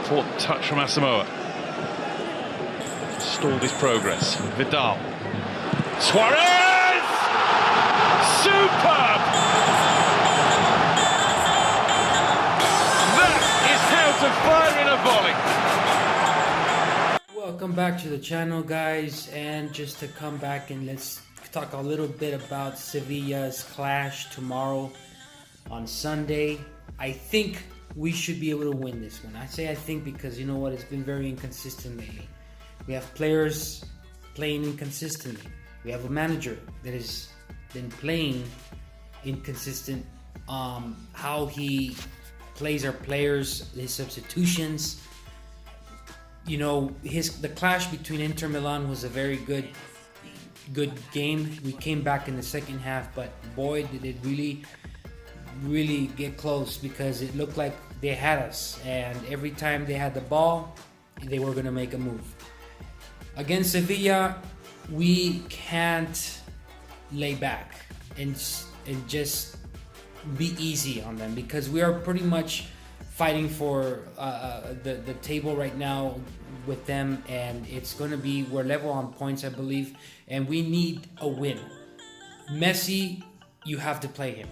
Poor touch from Asamoah. Stalled his progress. Vidal. Suarez! Superb! That is how to fire in a volley. Welcome back to the channel, guys, and just to come back and let's talk a little bit about Sevilla's clash tomorrow on Sunday. I think we should be able to win this one. I say I think because you know what, it's been very inconsistent lately. We have players playing inconsistently. We have a manager that has been playing inconsistent. How he plays our players, his substitutions. You know, the clash between Inter Milan was a very good game. We came back in the second half, but boy, did it really get close, because it looked like they had us, and every time they had the ball, they were going to make a move. Against Sevilla, we can't lay back and just be easy on them, because we are pretty much fighting for the table right now with them, and it's going to be, we're level on points, I believe, and we need a win. Messi, you have to play him.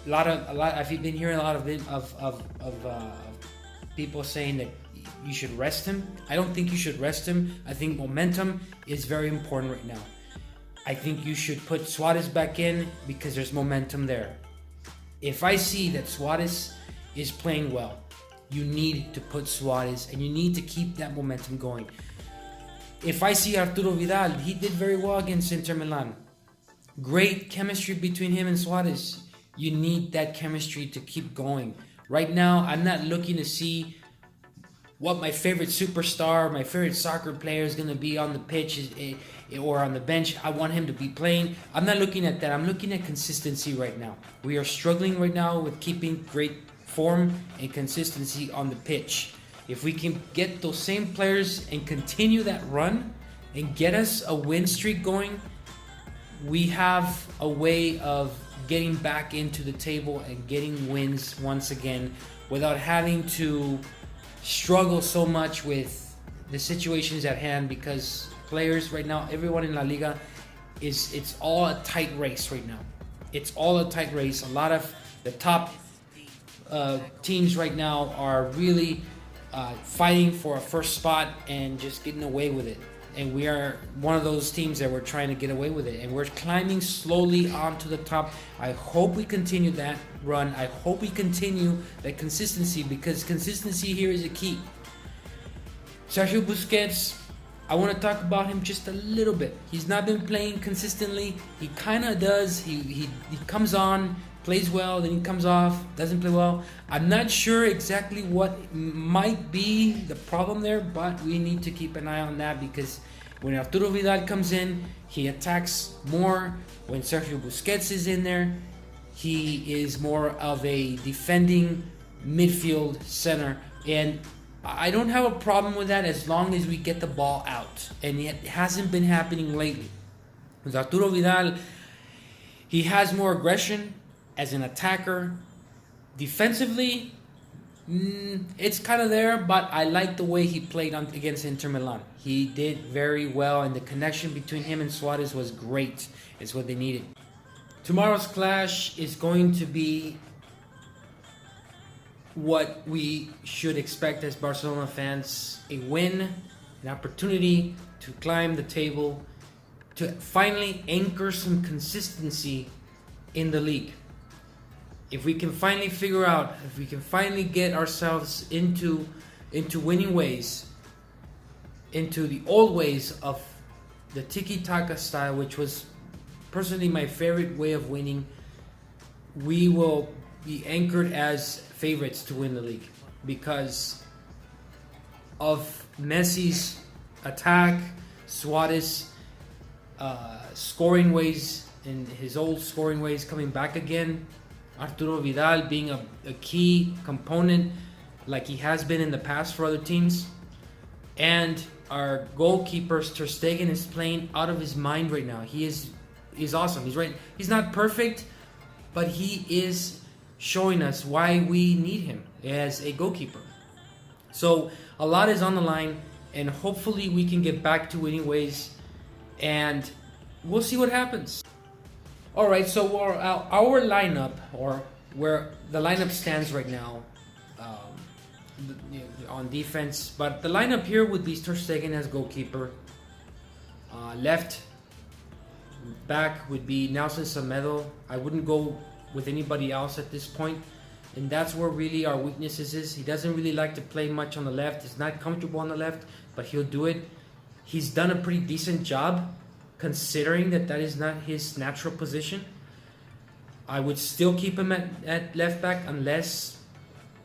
A lot. I've been hearing a lot of people saying that you should rest him. I don't think you should rest him. I think momentum is very important right now. I think you should put Suarez back in because there's momentum there. If I see that Suarez is playing well, you need to put Suarez and you need to keep that momentum going. If I see Arturo Vidal, he did very well against Inter Milan. Great chemistry between him and Suarez. You need that chemistry to keep going. Right now, I'm not looking to see what my favorite superstar, my favorite soccer player is going to be on the pitch or on the bench. I want him to be playing. I'm not looking at that. I'm looking at consistency right now. We are struggling right now with keeping great form and consistency on the pitch. If we can get those same players and continue that run and get us a win streak going, we have a way of getting back into the table and getting wins once again without having to struggle so much with the situations at hand, because players right now, everyone in La Liga, it's all a tight race right now. It's all a tight race. A lot of the top teams right now are really fighting for a first spot and just getting away with it. And we are one of those teams that we're trying to get away with it. And we're climbing slowly onto the top. I hope we continue that run. I hope we continue that consistency, because consistency here is a key. Sergio Busquets, I want to talk about him just a little bit. He's not been playing consistently. He kind of does. He comes on, plays well, then he comes off, doesn't play well. I'm not sure exactly what might be the problem there, but we need to keep an eye on that, because when Arturo Vidal comes in, he attacks more. When Sergio Busquets is in there, he is more of a defending midfield center. And I don't have a problem with that as long as we get the ball out. And it hasn't been happening lately. With Arturo Vidal, he has more aggression as an attacker. Defensively, it's kind of there, but I like the way he played against Inter Milan. He did very well, and the connection between him and Suarez was great. It's what they needed. Tomorrow's clash is going to be what we should expect as Barcelona fans: a win, an opportunity to climb the table, to finally anchor some consistency in the league. If we can finally figure out, if we can finally get ourselves into winning ways, into the old ways of the tiki-taka style, which was personally my favorite way of winning, we will be anchored as favorites to win the league, because of Messi's attack, Suarez scoring ways, and his old scoring ways coming back again, Arturo Vidal being a key component like he has been in the past for other teams, and our goalkeeper Ter Stegen is playing out of his mind right now. He's awesome. He's not perfect, but he is showing us why we need him as a goalkeeper. So a lot is on the line, and hopefully we can get back to winning ways, and we'll see what happens. All right, so our lineup, or where the lineup stands right now, on defense. But the lineup here would be Ter Stegen as goalkeeper. Left back would be Nelson Semedo. I wouldn't go with anybody else at this point. And that's where really our weaknesses is. He doesn't really like to play much on the left. He's not comfortable on the left, but he'll do it. He's done a pretty decent job considering that is not his natural position. I would still keep him at left back unless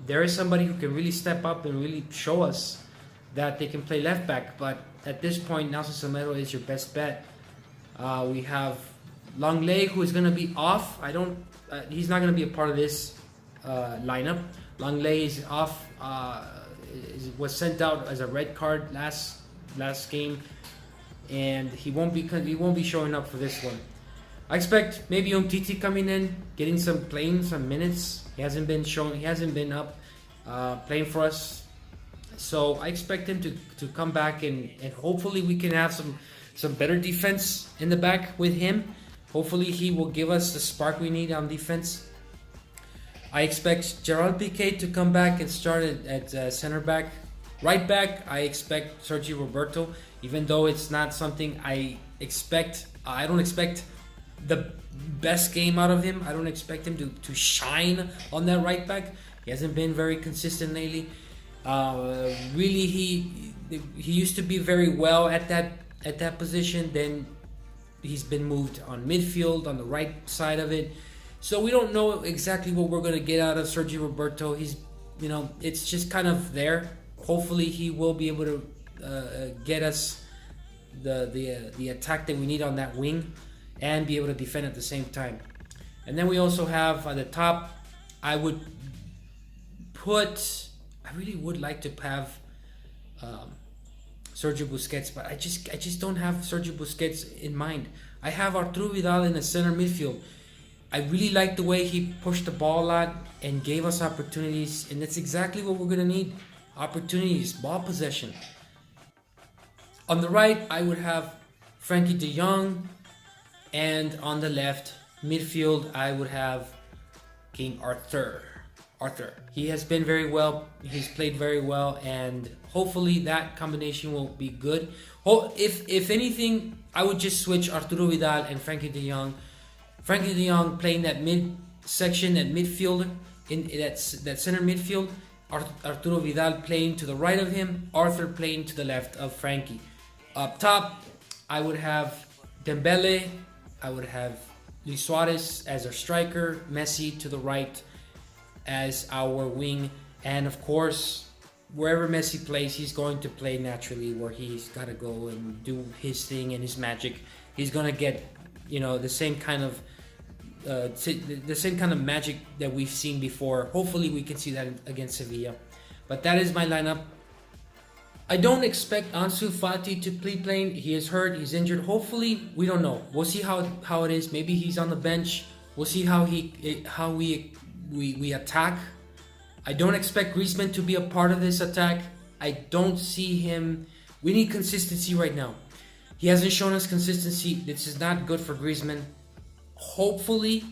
there is somebody who can really step up and really show us that they can play left back. But at this point, Nelson Semedo is your best bet. We have Langley, who is going to be off. He's not going to be a part of this lineup. Langley is off. Was sent out as a red card last game, and he won't be showing up for this one. I expect maybe Umtiti coming in, getting some minutes. He hasn't been up playing for us, so I expect him to come back and hopefully we can have some better defense in the back with him. Hopefully he will give us the spark we need on defense. I expect Gerald Piqué to come back and start at center back. Right back, I expect Sergio Roberto, even though it's not something I expect. I don't expect the best game out of him. I don't expect him to shine on that right back. He hasn't been very consistent lately. Really, he used to be very well at that position. Then he's been moved on midfield on the right side of it. So we don't know exactly what we're going to get out of Sergio Roberto. It's just kind of there. Hopefully he will be able to get us the attack that we need on that wing and be able to defend at the same time. And then we also have at the top, I really would like to have Sergio Busquets, but I just don't have Sergio Busquets in mind. I have Arturo Vidal in the center midfield. I really like the way he pushed the ball a lot and gave us opportunities, and that's exactly what we're going to need. Opportunities, ball possession. On the right, I would have Frankie de Jong, and on the left midfield, I would have King Arthur. He has been very well. He's played very well, and hopefully that combination will be good. If anything, I would just switch Arturo Vidal and Frankie de Jong. Frankie de Jong playing that mid section, that midfield, in that center midfield. Arturo Vidal playing to the right of him. Arthur playing to the left of Frankie. Up top, I would have Dembele. I would have Luis Suarez as our striker. Messi to the right as our wing. And of course, wherever Messi plays, he's going to play naturally where he's got to go and do his thing and his magic. He's going to get, the same kind of magic that we've seen before. Hopefully we can see that against Sevilla. But that is my lineup. I don't expect Ansu Fati to be playing. He is hurt. He's injured. Hopefully, we don't know. We'll see how it is. Maybe he's on the bench. We'll see how we attack. I don't expect Griezmann to be a part of this attack. I don't see him. We need consistency right now. He hasn't shown us consistency. This is not good for Griezmann. Hopefully,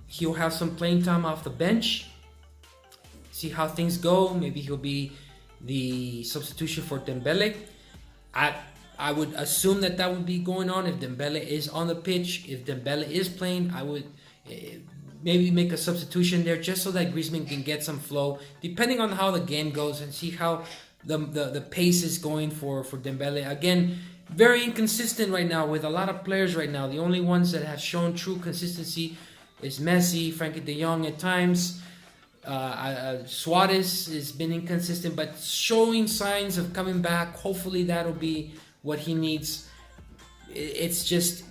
he'll have some playing time off the bench. See how things go. Maybe he'll be the substitution for Dembele. I would assume that would be going on if Dembele is on the pitch. If Dembele is playing, I would maybe make a substitution there just so that Griezmann can get some flow, depending on how the game goes, and see how the pace is going for Dembele. Again, very inconsistent right now with a lot of players right now. The only ones that have shown true consistency is Messi, Frankie de Jong at times. Suarez has been inconsistent, but showing signs of coming back. Hopefully that'll be what he needs. It's just,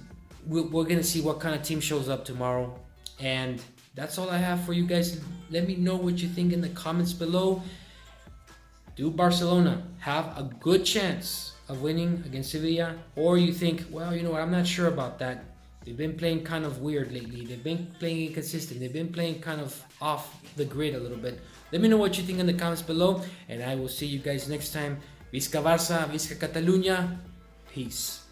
we're going to see what kind of team shows up tomorrow. And that's all I have for you guys. Let me know what you think in the comments below. Do Barcelona have a good chance of winning against Sevilla? Or you think, well, you know what, I'm not sure about that. They've been playing kind of weird lately. They've been playing inconsistent. They've been playing kind of off the grid a little bit. Let me know what you think in the comments below, and I will see you guys next time. Visca Barça, Visca Catalunya. Peace.